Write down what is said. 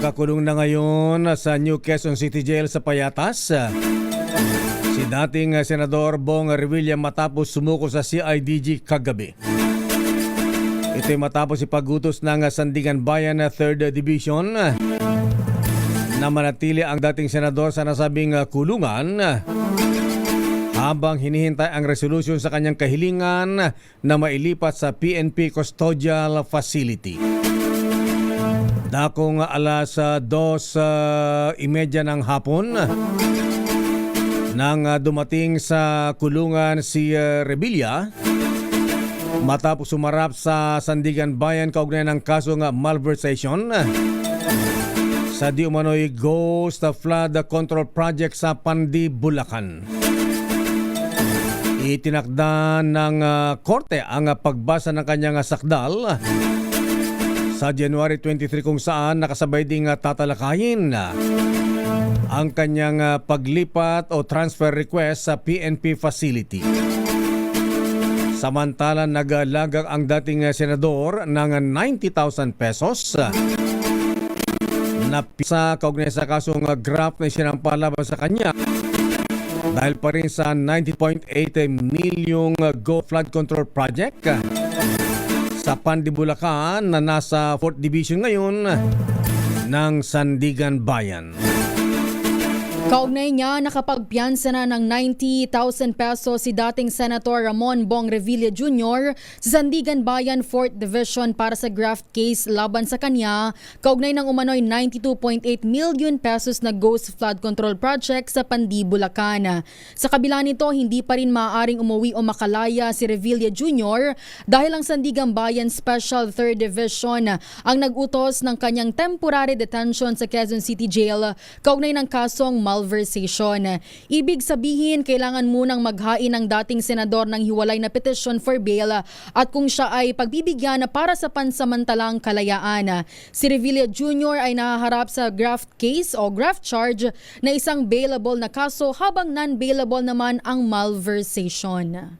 Nakakulong na ngayon sa New Quezon City Jail sa Payatas si dating Senador Bong Revilla matapos sumuko sa CIDG kagabi. Ito'y matapos ipagutos ng Sandigan Bayan 3rd Division na manatili ang dating senador sa nasabing kulungan habang hinihintay ang resolusyon sa kanyang kahilingan na mailipat sa PNP Custodial Facility. Dakong alas 2:30 ng hapon nang dumating sa kulungan si Revilla matapos sumarap sa Sandigan Bayan kaugnay ng kasong malversation sa di umano'y Ghost Flood Control Project sa Pandi, Bulacan. Itinakda ng korte ang pagbasa ng kanyang sakdal sa January 23 kung saan nakasabay ding tatalakayin ang kanyang paglipat o transfer request sa PNP facility. Samantala naglagang ang dating senador ng 90,000 pesos na pisa kaugnay sa kasong graft na sinampalaban sa kanya dahil pa rin sa 90.8 milyong Go Flood Control Project sa Pandi, Bulacan na nasa 4th Division ngayon ng Sandigan Bayan. Kaugnay niya, nakapagpiyansa na ng 90,000 pesos si dating Senator Ramon Bong Revilla Jr. sa Sandigan Bayan 4th Division para sa graft case laban sa kanya, kaugnay ng umano'y 92.8 million pesos na Ghost Flood Control Project sa Pandi, Bulacan. Sa kabila nito, hindi pa rin maaaring umuwi o makalaya si Revilla Jr. dahil ang Sandigan Bayan Special 3rd Division ang nag-utos ng kanyang temporary detention sa Quezon City Jail kaugnay ng kasong malversation. Ibig sabihin, kailangan munang maghain ng dating senador ng hiwalay na petition for bail at kung siya ay pagbibigyan para sa pansamantalang kalayaan. Si Revilla Jr. ay nahaharap sa graft case o graft charge na isang bailable na kaso habang non-bailable naman ang malversation.